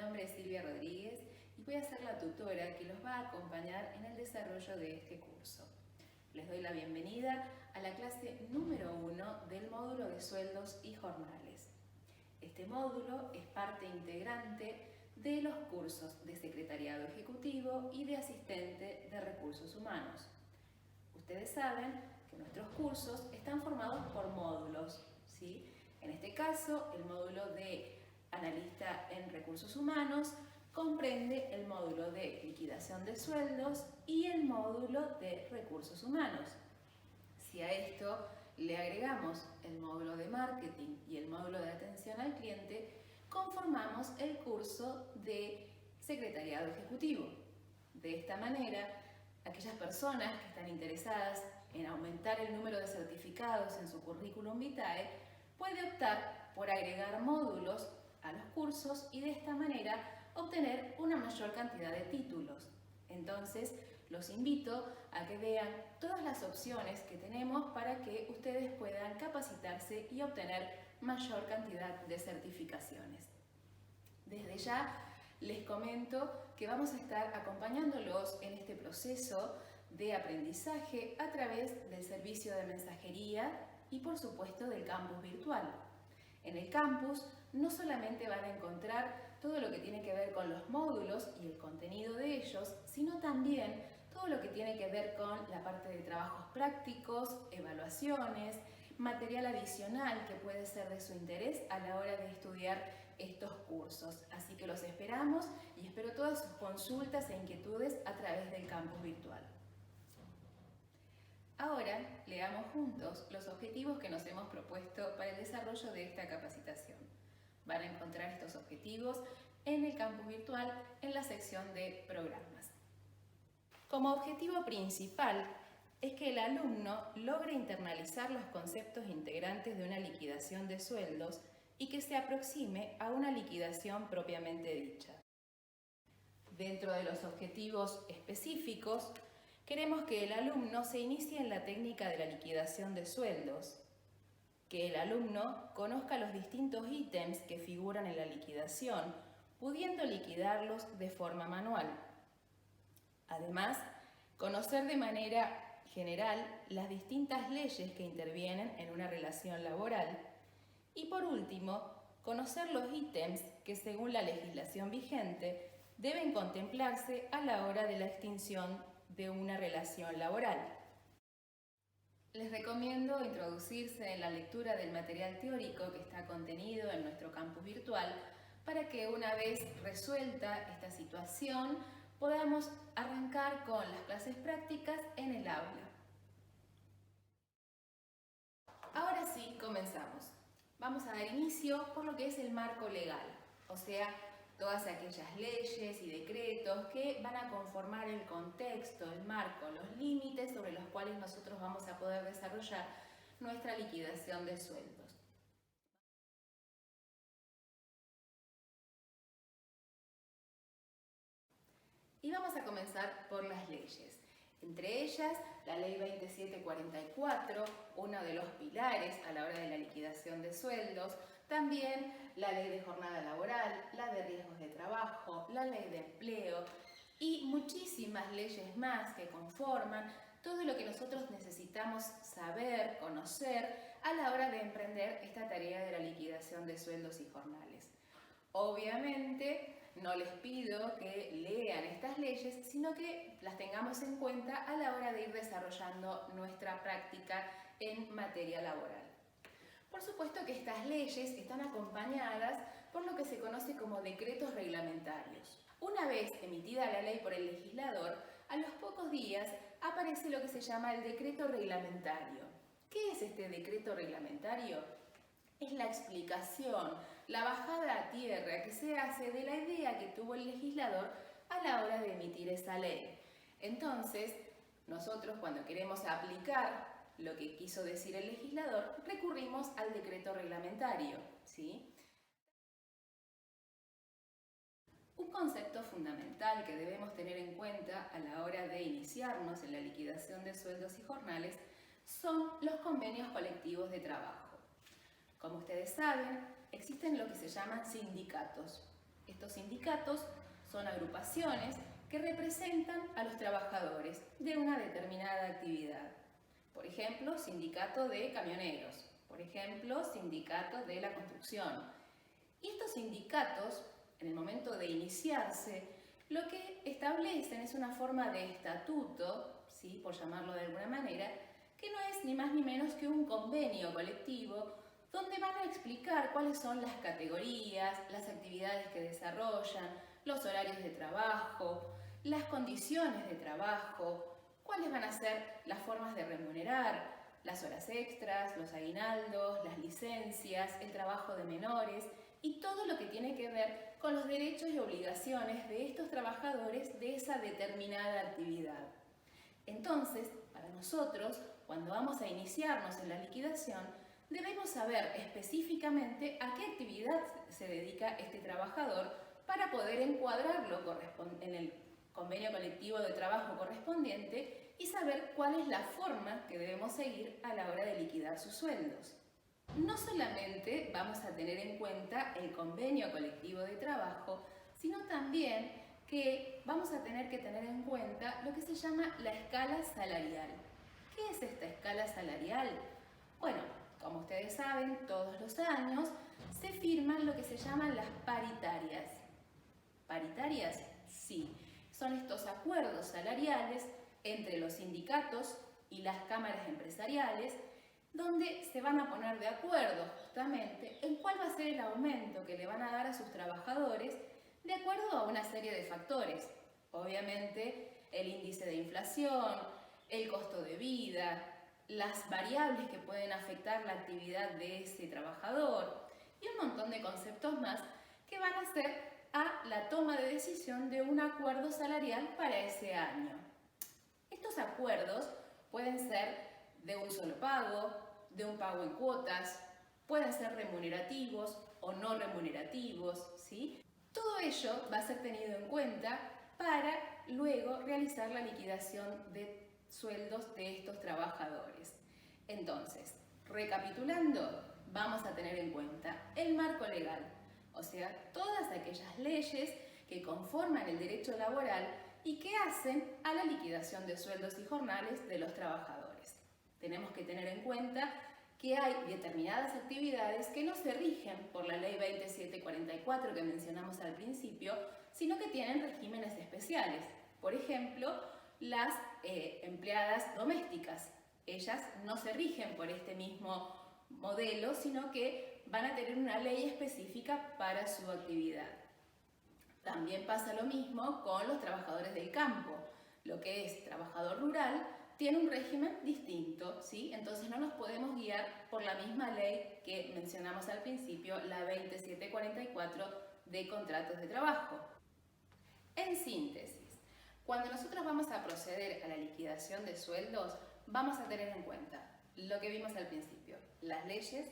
nombre es Silvia Rodríguez y voy a ser la tutora que los va a acompañar en el desarrollo de este curso. Les doy la bienvenida a la clase número 1 del módulo de sueldos y jornales. Este módulo es parte integrante de los cursos de secretariado ejecutivo y de asistente de recursos humanos. Ustedes saben que nuestros cursos están formados por módulos, ¿sí? En este caso, el módulo de analista en recursos humanos comprende el módulo de liquidación de sueldos y el módulo de recursos humanos. Si a esto le agregamos el módulo de marketing y el módulo de atención al cliente, conformamos el curso de secretariado ejecutivo. De esta manera, aquellas personas que están interesadas en aumentar el número de certificados en su currículum vitae puede optar por agregar módulos a los cursos y de esta manera obtener una mayor cantidad de títulos. Entonces, los invito a que vean todas las opciones que tenemos para que ustedes puedan capacitarse y obtener mayor cantidad de certificaciones. Desde ya les comento que vamos a estar acompañándolos en este proceso de aprendizaje a través del servicio de mensajería y por supuesto del campus virtual. En el campus no solamente van a encontrar todo lo que tiene que ver con los módulos y el contenido de ellos, sino también todo lo que tiene que ver con la parte de trabajos prácticos, evaluaciones, material adicional que puede ser de su interés a la hora de estudiar estos cursos. Así que los esperamos y espero todas sus consultas e inquietudes a través del campus virtual. Ahora leamos juntos los objetivos que nos hemos propuesto para el desarrollo de esta capacitación. Van a encontrar estos objetivos en el campus virtual en la sección de programas. Como objetivo principal es que el alumno logre internalizar los conceptos integrantes de una liquidación de sueldos y que se aproxime a una liquidación propiamente dicha. Dentro de los objetivos específicos, queremos que el alumno se inicie en la técnica de la liquidación de sueldos, que el alumno conozca los distintos ítems que figuran en la liquidación, pudiendo liquidarlos de forma manual. Además, conocer de manera general las distintas leyes que intervienen en una relación laboral y, por último, conocer los ítems que, según la legislación vigente, deben contemplarse a la hora de la extinción de una relación laboral. Les recomiendo introducirse en la lectura del material teórico que está contenido en nuestro campus virtual para que una vez resuelta esta situación podamos arrancar con las clases prácticas en el aula. Ahora sí, comenzamos. Vamos a dar inicio por lo que es el marco legal, o sea, todas aquellas leyes y decretos que van a conformar el contexto, el marco, los límites sobre los cuales nosotros vamos a poder desarrollar nuestra liquidación de sueldos. Y vamos a comenzar por las leyes. Entre ellas, la Ley 2744, uno de los pilares a la hora de la liquidación de sueldos, también la Ley de Jornada Laboral, la de Riesgos de Trabajo, la Ley de Empleo y muchísimas leyes más que conforman todo lo que nosotros necesitamos saber, conocer a la hora de emprender esta tarea de la liquidación de sueldos y jornales. Obviamente, no les pido que lean estas leyes, sino que las tengamos en cuenta a la hora de ir desarrollando nuestra práctica en materia laboral. Por supuesto que estas leyes están acompañadas por lo que se conoce como decretos reglamentarios. Una vez emitida la ley por el legislador, a los pocos días aparece lo que se llama el decreto reglamentario. ¿Qué es este decreto reglamentario? Es la explicación, la bajada a tierra que se hace de la idea que tuvo el legislador a la hora de emitir esa ley. Entonces, nosotros cuando queremos aplicar lo que quiso decir el legislador, recurrimos al decreto reglamentario, ¿sí? Un concepto fundamental que debemos tener en cuenta a la hora de iniciarnos en la liquidación de sueldos y jornales son los convenios colectivos de trabajo. Como ustedes saben, existen lo que se llaman sindicatos. Estos sindicatos son agrupaciones que representan a los trabajadores de una determinada actividad. Por ejemplo, sindicato de camioneros, por ejemplo, sindicato de la construcción. Y estos sindicatos, en el momento de iniciarse, lo que establecen es una forma de estatuto, ¿sí?, por llamarlo de alguna manera, que no es ni más ni menos que un convenio colectivo donde van a explicar cuáles son las categorías, las actividades que desarrollan, los horarios de trabajo, las condiciones de trabajo, cuáles van a ser las formas de remunerar, las horas extras, los aguinaldos, las licencias, el trabajo de menores y todo lo que tiene que ver con los derechos y obligaciones de estos trabajadores de esa determinada actividad. Entonces, para nosotros, cuando vamos a iniciarnos en la liquidación, debemos saber específicamente a qué actividad se dedica este trabajador para poder encuadrarlo en el convenio colectivo de trabajo correspondiente y saber cuál es la forma que debemos seguir a la hora de liquidar sus sueldos. No solamente vamos a tener en cuenta el convenio colectivo de trabajo, sino también que vamos a tener que tener en cuenta lo que se llama la escala salarial. ¿Qué es esta escala salarial? Bueno, como ustedes saben, todos los años se firman lo que se llaman las paritarias. ¿Paritarias? Sí. Son estos acuerdos salariales entre los sindicatos y las cámaras empresariales, donde se van a poner de acuerdo justamente en cuál va a ser el aumento que le van a dar a sus trabajadores de acuerdo a una serie de factores. Obviamente, el índice de inflación, el costo de vida, las variables que pueden afectar la actividad de ese trabajador y un montón de conceptos más que van a ser a la toma de decisión de un acuerdo salarial para ese año. Estos acuerdos pueden ser de un solo pago, de un pago en cuotas, pueden ser remunerativos o no remunerativos, ¿sí? Todo ello va a ser tenido en cuenta para luego realizar la liquidación de sueldos de estos trabajadores. Entonces, recapitulando, vamos a tener en cuenta el marco legal, o sea, todas aquellas leyes que conforman el derecho laboral y que hacen a la liquidación de sueldos y jornales de los trabajadores. Tenemos que tener en cuenta que hay determinadas actividades que no se rigen por la Ley 2744 que mencionamos al principio, sino que tienen regímenes especiales. Por ejemplo, las empleadas domésticas. Ellas no se rigen por este mismo modelo, sino que van a tener una ley específica para su actividad. También pasa lo mismo con los trabajadores del campo. Lo que es trabajador rural tiene un régimen distinto, ¿sí? Entonces no nos podemos guiar por la misma ley que mencionamos al principio, la 2744 de contratos de trabajo. En síntesis, cuando nosotros vamos a proceder a la liquidación de sueldos, vamos a tener en cuenta lo que vimos al principio, las leyes,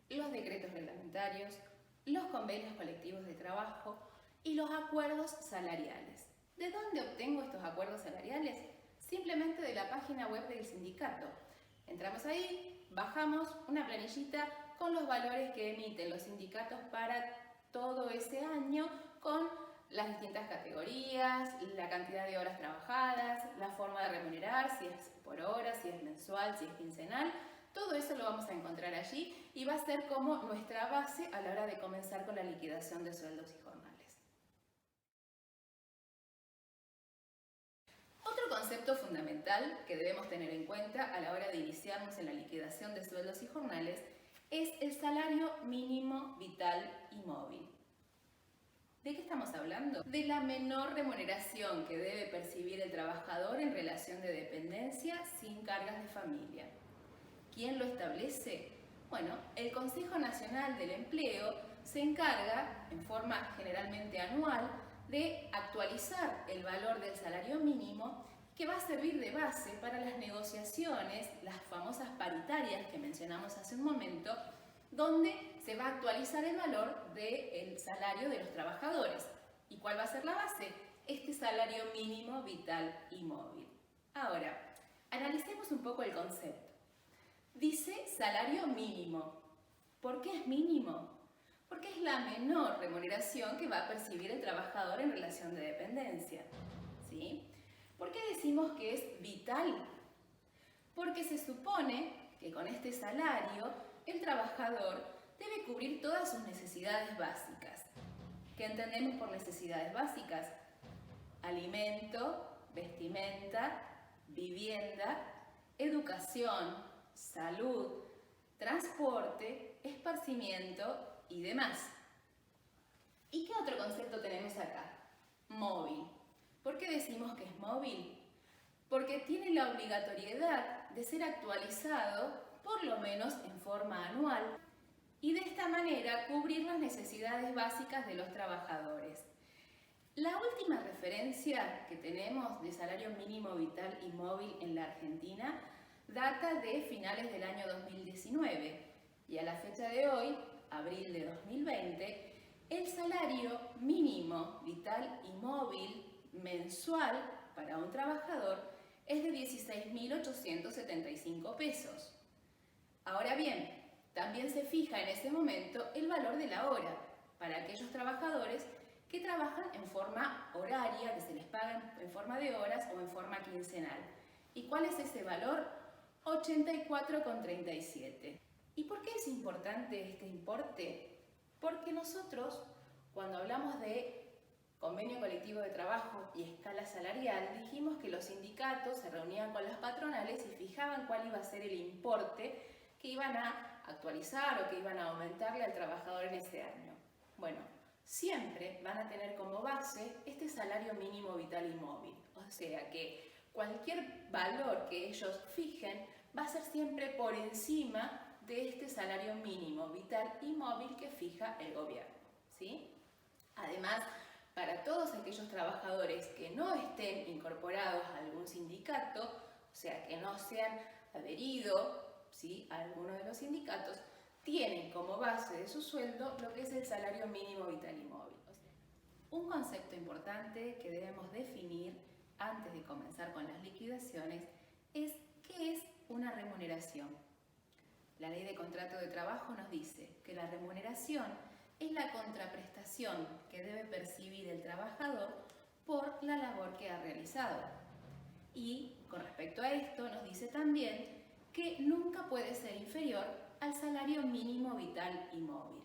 los decretos reglamentarios, los convenios colectivos de trabajo y los acuerdos salariales. ¿De dónde obtengo estos acuerdos salariales? Simplemente de la página web del sindicato. Entramos ahí, bajamos una planillita con los valores que emiten los sindicatos para todo ese año con las distintas categorías, la cantidad de horas trabajadas, la forma de remunerar, si es por hora, si es mensual, si es quincenal. Todo eso lo vamos a encontrar allí y va a ser como nuestra base a la hora de comenzar con la liquidación de sueldos y jornales. Otro concepto fundamental que debemos tener en cuenta a la hora de iniciarnos en la liquidación de sueldos y jornales es el salario mínimo vital y móvil. ¿De qué estamos hablando? De la menor remuneración que debe percibir el trabajador en relación de dependencia sin cargas de familia. ¿Quién lo establece? Bueno, el Consejo Nacional del Empleo se encarga, en forma generalmente anual, de actualizar el valor del salario mínimo que va a servir de base para las negociaciones, las famosas paritarias que mencionamos hace un momento, donde se va a actualizar el valor del salario de los trabajadores. ¿Y cuál va a ser la base? Este salario mínimo vital y móvil. Ahora, analicemos un poco el concepto. Dice salario mínimo. ¿Por qué es mínimo? porque es la menor remuneración que va a percibir el trabajador en relación de dependencia. ¿Sí? ¿Por qué decimos que es vital? Porque se supone que con este salario el trabajador debe cubrir todas sus necesidades básicas. ¿Qué entendemos por necesidades básicas? Alimento, vestimenta, vivienda, educación, salud, transporte, esparcimiento y demás. ¿Y qué otro concepto tenemos acá? Móvil. ¿Por qué decimos que es móvil? Porque tiene la obligatoriedad de ser actualizado por lo menos en forma anual y de esta manera cubrir las necesidades básicas de los trabajadores. La última referencia que tenemos de salario mínimo vital y móvil en la Argentina data de finales del año 2019 y a la fecha de hoy, abril de 2020, el salario mínimo vital y móvil mensual para un trabajador es de 16.875 pesos. Ahora bien, también se fija en ese momento el valor de la hora para aquellos trabajadores que trabajan en forma horaria, que se les pagan en forma de horas o en forma quincenal. ¿Y cuál es ese valor? 84,37. ¿Y por qué es importante este importe? Porque nosotros, cuando hablamos de convenio colectivo de trabajo y escala salarial, dijimos que los sindicatos se reunían con las patronales y fijaban cuál iba a ser el importe que iban a actualizar o que iban a aumentarle al trabajador en ese año. Bueno, siempre van a tener como base este salario mínimo vital y móvil. O sea que cualquier valor que ellos fijen va a ser siempre por encima de este salario mínimo vital y móvil que fija el gobierno, ¿sí? Además, para todos aquellos trabajadores que no estén incorporados a algún sindicato, o sea, que no se han adherido, ¿sí?, a alguno de los sindicatos, tienen como base de su sueldo lo que es el salario mínimo vital y móvil. Un concepto importante que debemos definir antes de comenzar con las liquidaciones es ¿qué es una remuneración? La Ley de Contrato de Trabajo nos dice que la remuneración es la contraprestación que debe percibir el trabajador por la labor que ha realizado. Y con respecto a esto nos dice también que nunca puede ser inferior al salario mínimo vital y móvil.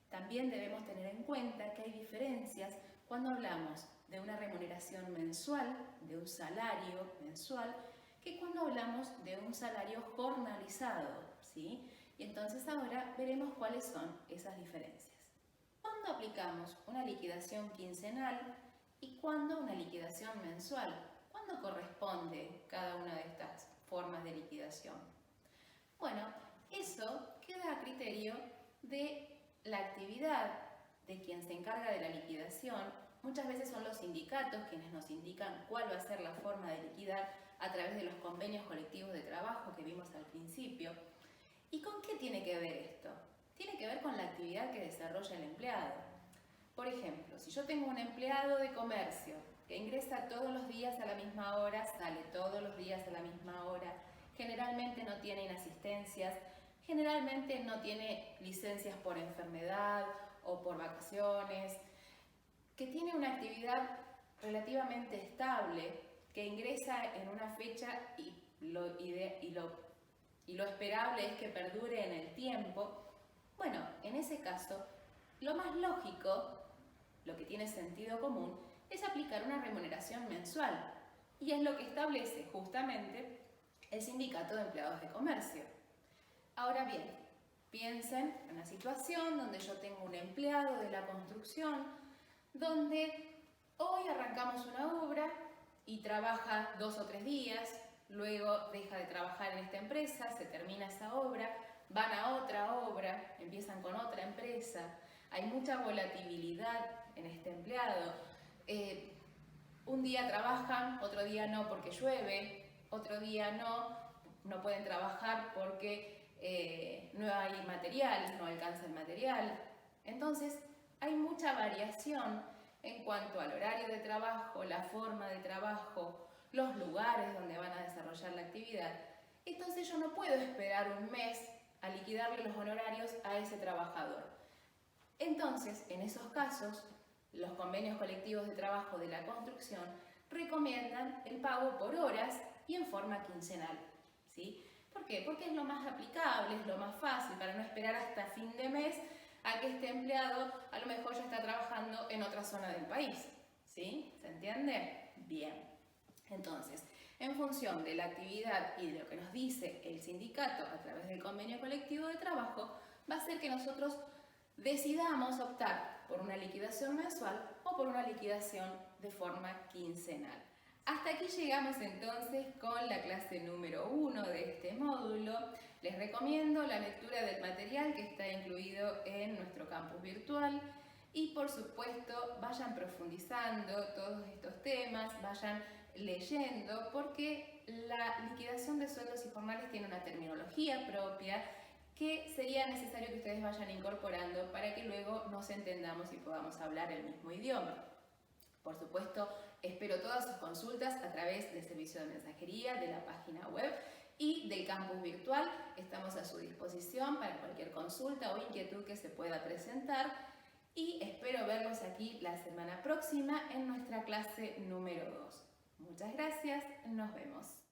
También debemos tener en cuenta que hay diferencias cuando hablamos de una remuneración mensual, de un salario mensual, que cuando hablamos de un salario jornalizado, ¿sí? Y entonces ahora veremos cuáles son esas diferencias. ¿Cuándo aplicamos una liquidación quincenal y cuándo una liquidación mensual? ¿Cuándo corresponde cada una de estas formas de liquidación? Bueno, eso queda a criterio de la actividad de quien se encarga de la liquidación. Muchas veces son los sindicatos quienes nos indican cuál va a ser la forma de liquidar a través de los convenios colectivos de trabajo que vimos al principio. ¿Y con qué tiene que ver esto? Tiene que ver con la actividad que desarrolla el empleado. Por ejemplo, si yo tengo un empleado de comercio que ingresa todos los días a la misma hora, sale todos los días a la misma hora, generalmente no tiene inasistencias, generalmente no tiene licencias por enfermedad o por vacaciones, que tiene una actividad relativamente estable, que ingresa en una fecha y lo esperable es que perdure en el tiempo. Bueno, en ese caso, lo más lógico, lo que tiene sentido común, es aplicar una remuneración mensual. Y es lo que establece justamente el Sindicato de Empleados de Comercio. Ahora bien, piensen en una situación donde yo tengo un empleado de la construcción, donde hoy arrancamos una obra y trabaja 2 o 3 días, luego deja de trabajar en esta empresa, se termina esa obra, van a otra obra, empiezan con otra empresa, hay mucha volatilidad en este empleado. Un día trabajan, otro día no porque llueve, otro día no pueden trabajar porque no hay material, no alcanza el material. Entonces hay mucha variación en cuanto al horario de trabajo, la forma de trabajo, los lugares donde van a desarrollar la actividad. Entonces yo no puedo esperar un mes a liquidarle los honorarios a ese trabajador. Entonces, en esos casos, los convenios colectivos de trabajo de la construcción recomiendan el pago por horas y en forma quincenal, ¿sí? ¿Por qué? Porque es lo más aplicable, es lo más fácil, para no esperar hasta fin de mes a que este empleado a lo mejor ya está trabajando en otra zona del país, ¿sí? ¿Se entiende? Bien. Entonces, en función de la actividad y de lo que nos dice el sindicato a través del convenio colectivo de trabajo, va a ser que nosotros decidamos optar por una liquidación mensual o por una liquidación de forma quincenal. Hasta aquí llegamos entonces con la clase número 1 de este módulo. Les recomiendo la lectura del material que está incluido en nuestro campus virtual y por supuesto vayan profundizando todos estos temas, vayan leyendo porque la liquidación de sueldos informales tiene una terminología propia que sería necesario que ustedes vayan incorporando para que luego nos entendamos y podamos hablar el mismo idioma. Por supuesto, espero todas sus consultas a través del servicio de mensajería, de la página web y del campus virtual. Estamos a su disposición para cualquier consulta o inquietud que se pueda presentar y espero verlos aquí la semana próxima en nuestra clase número 2. Muchas gracias, nos vemos.